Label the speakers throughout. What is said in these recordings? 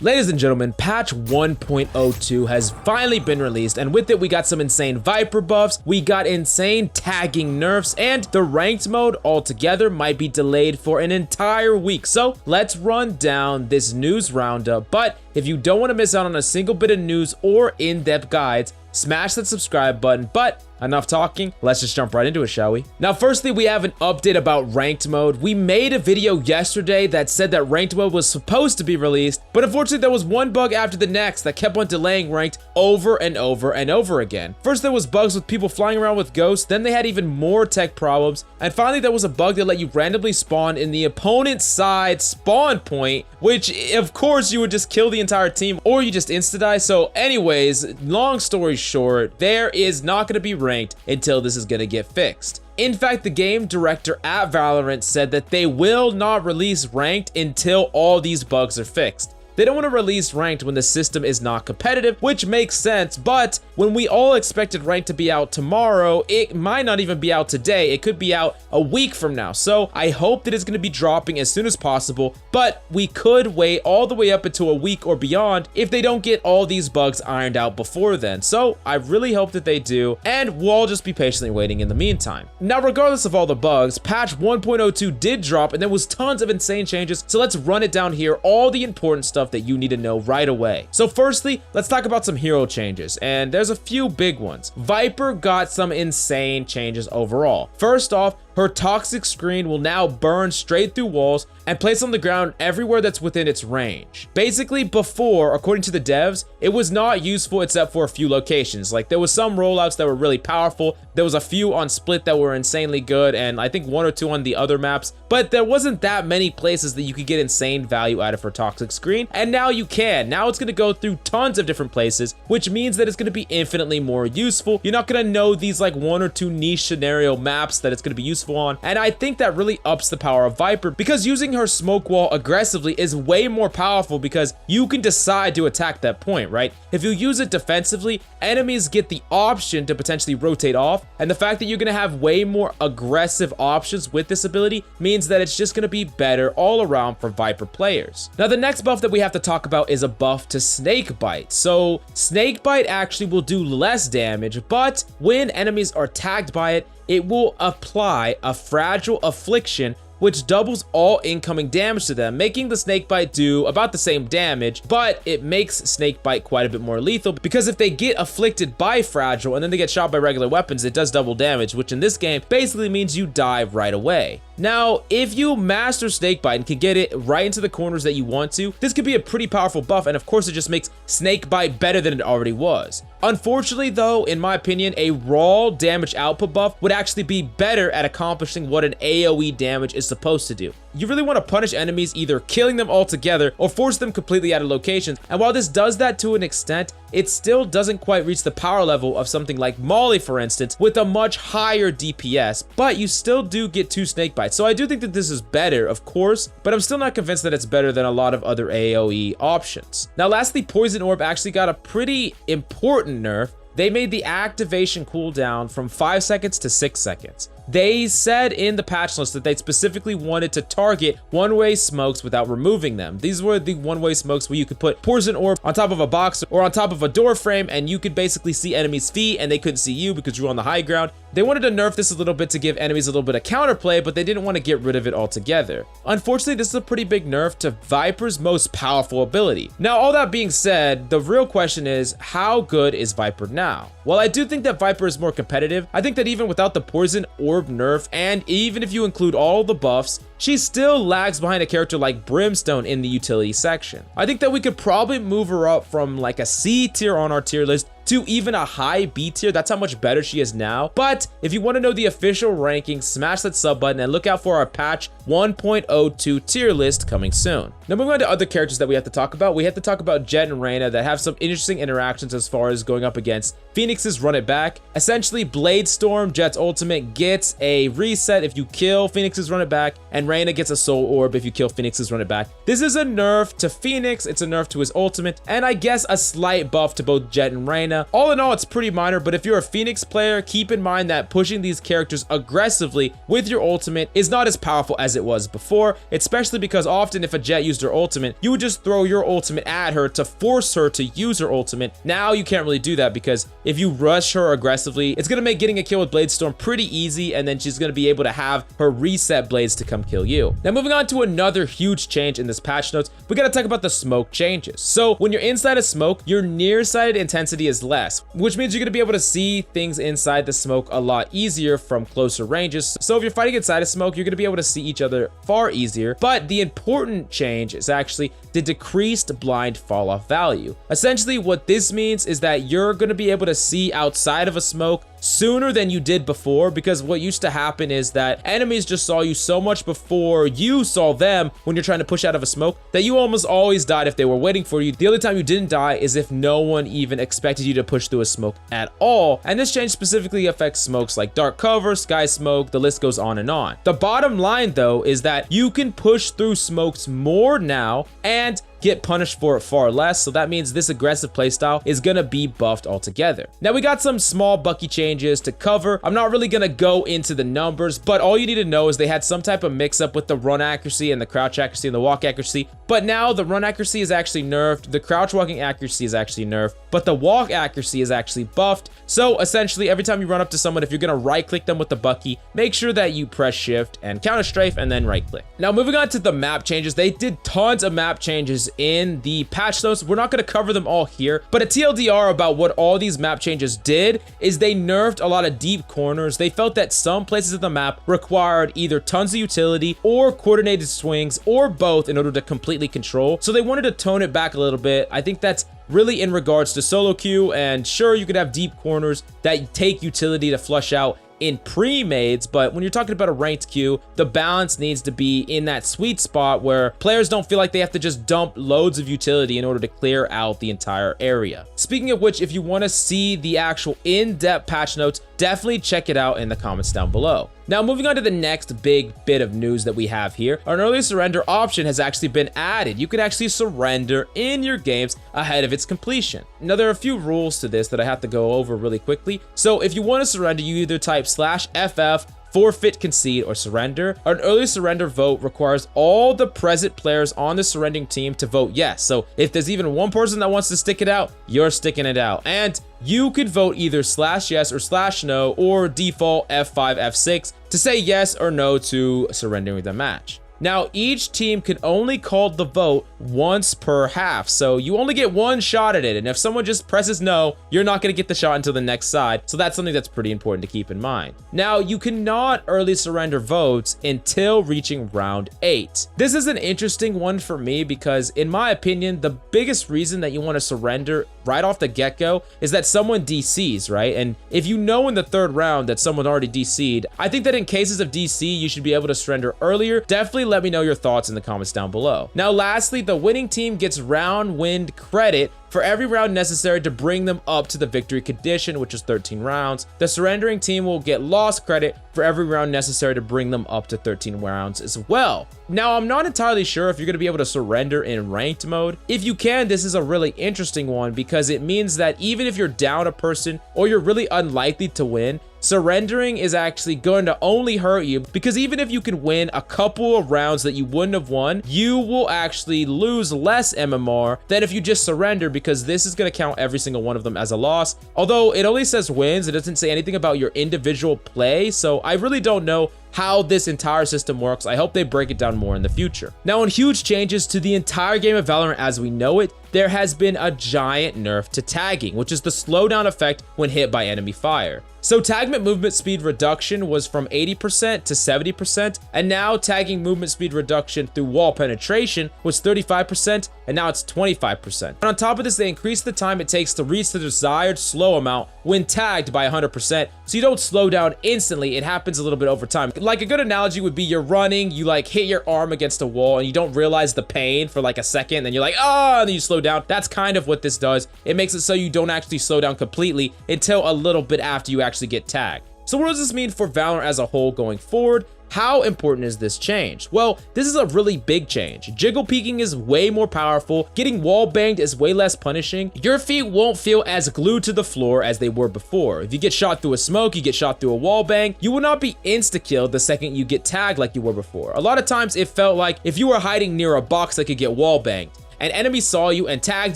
Speaker 1: Ladies and gentlemen, patch 1.02 has finally been released, and with it we got some insane Viper buffs, we got insane tagging nerfs, and the ranked mode altogether might be delayed for an entire week. So let's run down this news roundup, but if you don't want to miss out on a single bit of news or in-depth guides, smash that subscribe button. But enough talking, let's just jump right into it, shall we? Now, firstly, we have an update about ranked mode. We made a video yesterday that said that ranked mode was supposed to be released, but unfortunately there was one bug after the next that kept on delaying ranked over and over and over again. First, there was bugs with people flying around with ghosts, then they had even more tech problems, and finally there was a bug that let you randomly spawn in the opponent's side spawn point, which of course you would just kill the entire team or you just insta-die. So anyways, long story short, there is not going to be ranked until this is going to get fixed. In fact, the game director at Valorant said that they will not release ranked until all these bugs are fixed. They don't want to release ranked when the system is not competitive, which makes sense, but when we all expected ranked to be out tomorrow, it might not even be out today. It could be out a week from now. So I hope that it's going to be dropping as soon as possible, but we could wait all the way up until a week or beyond if they don't get all these bugs ironed out before then. So I really hope that they do, and we'll all just be patiently waiting in the meantime. Now, regardless of all the bugs, patch 1.02 did drop, and there was tons of insane changes. So let's run it down here, all the important stuff that you need to know right away. So firstly, let's talk about some hero changes, and there's a few big ones. Viper got some insane changes overall. First off, her toxic screen will now burn straight through walls and place on the ground everywhere that's within its range. Basically, before, according to the devs, it was not useful except for a few locations. Like, there was some rollouts that were really powerful, there was a few on Split that were insanely good, and I think one or two on the other maps, but there wasn't that many places that you could get insane value out of her toxic screen, and now you can. Now it's going to go through tons of different places, which means that it's going to be infinitely more useful. You're not going to know these like one or two niche scenario maps that it's going to be useful on, and I think that really ups the power of Viper, because using her smoke wall aggressively is way more powerful because you can decide to attack that point, right? If you use it defensively, enemies get the option to potentially rotate off, and the fact that you're going to have way more aggressive options with this ability means that it's just going to be better all around for Viper players. Now, the next buff that we have to talk about is a buff to Snakebite. So Snakebite actually will do less damage, but when enemies are tagged by it, it will apply a fragile affliction which doubles all incoming damage to them, making the Snakebite do about the same damage, but it makes Snakebite quite a bit more lethal, because if they get afflicted by fragile and then they get shot by regular weapons, it does double damage, which in this game basically means you die right away. Now, if you master Snakebite and can get it right into the corners that you want to, this could be a pretty powerful buff, and of course it just makes Snakebite better than it already was. Unfortunately though, in my opinion, a raw damage output buff would actually be better at accomplishing what an AoE damage is supposed to do. You really want to punish enemies either killing them altogether or force them completely out of locations, and while this does that to an extent, it still doesn't quite reach the power level of something like Molly, for instance, with a much higher DPS, but you still do get 2 Snakebites. So I do think that this is better, of course, but I'm still not convinced that it's better than a lot of other AoE options. Now, lastly, Poison Orb actually got a pretty important nerf. They made the activation cooldown from 5 seconds to 6 seconds. They said in the patch list that they specifically wanted to target one-way smokes without removing them. These were the one-way smokes where you could put Poison Orb on top of a box or on top of a door frame, and you could basically see enemies' feet and they couldn't see you because you were on the high ground. They wanted to nerf this a little bit to give enemies a little bit of counterplay, but they didn't want to get rid of it altogether. Unfortunately, this is a pretty big nerf to Viper's most powerful ability. Now, all that being said, the real question is, how good is Viper now? While I do think that Viper is more competitive, I think that even without the Poison Orb nerf, and even if you include all the buffs, she still lags behind a character like Brimstone in the utility section. I think that we could probably move her up from like a C tier on our tier list to even a high B tier. That's how much better she is now. But if you want to know the official ranking, smash that sub button and look out for our patch 1.02 tier list coming soon. Now, moving on to other characters that we have to talk about, we have to talk about Jet and Reyna that have some interesting interactions as far as going up against Phoenix's Run It Back. Essentially, Blade Storm, Jet's ultimate, gets a reset if you kill Phoenix's Run It Back, and Reyna gets a Soul Orb if you kill Phoenix's Run It Back. This is a nerf to Phoenix, it's a nerf to his ultimate, and I guess a slight buff to both Jet and Reyna. stamina. All in all, it's pretty minor, but if you're a Phoenix player, keep in mind that pushing these characters aggressively with your ultimate is not as powerful as it was before, especially because often if a Jett used her ultimate, you would just throw your ultimate at her to force her to use her ultimate. Now you can't really do that because if you rush her aggressively, it's going to make getting a kill with Bladestorm pretty easy, and then she's going to be able to have her reset blades to come kill you. Now moving on to another huge change in this patch notes, we got to talk about the smoke changes. So when you're inside a smoke, your nearsighted intensity is less, which means you're going to be able to see things inside the smoke a lot easier from closer ranges. So if you're fighting inside a smoke, you're going to be able to see each other far easier. But the important change is actually the decreased blind fall off value. Essentially what this means is that you're going to be able to see outside of a smoke sooner than you did before, because what used to happen is that enemies just saw you so much before you saw them when you're trying to push out of a smoke that you almost always died if they were waiting for you. The only time you didn't die is if no one even expected you to push through a smoke at all. And this change specifically affects smokes like dark cover, sky smoke, the list goes on and on. The bottom line though is that you can push through smokes more now and get punished for it far less, so that means this aggressive playstyle is gonna be buffed altogether. Now we got some small Bucky changes to cover. I'm not really gonna go into the numbers, but all you need to know is they had some type of mix up with the run accuracy and the crouch accuracy and the walk accuracy, but now the run accuracy is actually nerfed, the crouch walking accuracy is actually nerfed, but the walk accuracy is actually buffed. So essentially every time you run up to someone, if you're gonna right click them with the Bucky, make sure that you press shift and counter strafe and then right click. Now moving on to the map changes, they did tons of map changes in the patch notes. We're not going to cover them all here, but a TLDR about what all these map changes did is they nerfed a lot of deep corners. They felt that some places of the map required either tons of utility or coordinated swings or both in order to completely control. So they wanted to tone it back a little bit. I think that's really in regards to solo queue, and sure, you could have deep corners that take utility to flush out in pre-mades, but when you're talking about a ranked queue, the balance needs to be in that sweet spot where players don't feel like they have to just dump loads of utility in order to clear out the entire area. Speaking of which, if you want to see the actual in-depth patch notes, definitely check it out in the comments down below. Now moving on to the next big bit of news that we have here, an early surrender option has actually been added. You can actually surrender in your games ahead of its completion. Now there are a few rules to this that I have to go over really quickly. So if you want to surrender, you either type /FF, forfeit, concede, or surrender. An early surrender vote requires all the present players on the surrendering team to vote yes. So if there's even one person that wants to stick it out, you're sticking it out. And you could vote either /yes or /no or default F5, F6 to say yes or no to surrendering the match. Now, each team can only call the vote once per half, so you only get one shot at it, and if someone just presses no, you're not going to get the shot until the next side, so that's something that's pretty important to keep in mind. Now, you cannot early surrender votes until reaching round 8. This is an interesting one for me because, in my opinion, the biggest reason that you want to surrender right off the get-go is that someone DCs, right? And if you know in the 3rd round that someone already DC'd, I think that in cases of DC, you should be able to surrender earlier. Definitely let me know your thoughts in the comments down below. Now, lastly, the winning team gets round win credit for every round necessary to bring them up to the victory condition, which is 13 rounds. The surrendering team will get loss credit for every round necessary to bring them up to 13 rounds as well. Now, I'm not entirely sure if you're going to be able to surrender in ranked mode. If you can, this is a really interesting one because it means that even if you're down a person or you're really unlikely to win, surrendering is actually going to only hurt you because even if you can win a couple of rounds that you wouldn't have won, you will actually lose less MMR than if you just surrender because this is going to count every single one of them as a loss. Although it only says wins, it doesn't say anything about your individual play, so I really don't know how this entire system works. I hope they break it down more in the future. Now, in huge changes to the entire game of Valorant as we know it, there has been a giant nerf to tagging, which is the slowdown effect when hit by enemy fire. So taggment movement speed reduction was from 80% to 70%, and now tagging movement speed reduction through wall penetration was 35%, and now it's 25%. And on top of this, they increased the time it takes to reach the desired slow amount when tagged by 100%, so you don't slow down instantly, it happens a little bit over time. Like a good analogy would be you're running, you like hit your arm against a wall, and you don't realize the pain for like a second, then you're like, oh, and then you slow down. That's kind of what this does. It makes it so you don't actually slow down completely until a little bit after you actually get tagged. So what does this mean for Valorant as a whole going forward? How important is this change? Well, this is a really big change. Jiggle peeking is way more powerful. Getting wall banged is way less punishing. Your feet won't feel as glued to the floor as they were before. If you get shot through a smoke, you get shot through a wall bang, you will not be insta-killed the second you get tagged like you were before. A lot of times it felt like if you were hiding near a box that could get wall banged, an enemy saw you and tagged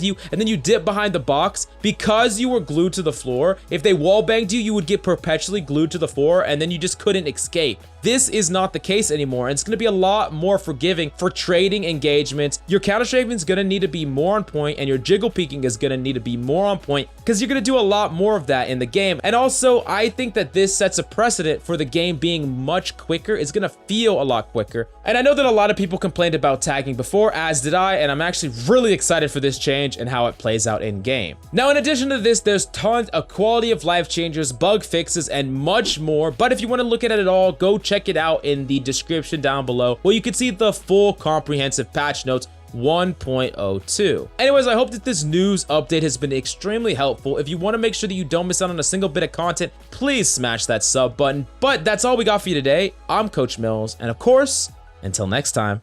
Speaker 1: you, and then you dip behind the box, because you were glued to the floor, if they wall banged you, you would get perpetually glued to the floor, and then you just couldn't escape. This is not the case anymore, and it's going to be a lot more forgiving for trading engagements. Your counter strafing is going to need to be more on point, and your jiggle peeking is going to need to be more on point, because you're going to do a lot more of that in the game. And also, I think that this sets a precedent for the game being much quicker. It's going to feel a lot quicker. And I know that a lot of people complained about tagging before, as did I, and I'm actually really excited for this change and how it plays out in game. Now, in addition to this, there's tons of quality of life changes, bug fixes, and much more. But if you want to look at it all, go check it out in the description down below, where you can see the full comprehensive patch notes 1.02. Anyways, I hope that this news update has been extremely helpful. If you want to make sure that you don't miss out on a single bit of content, please smash that sub button. But that's all we got for you today. I'm Coach Mills, and of course, until next time.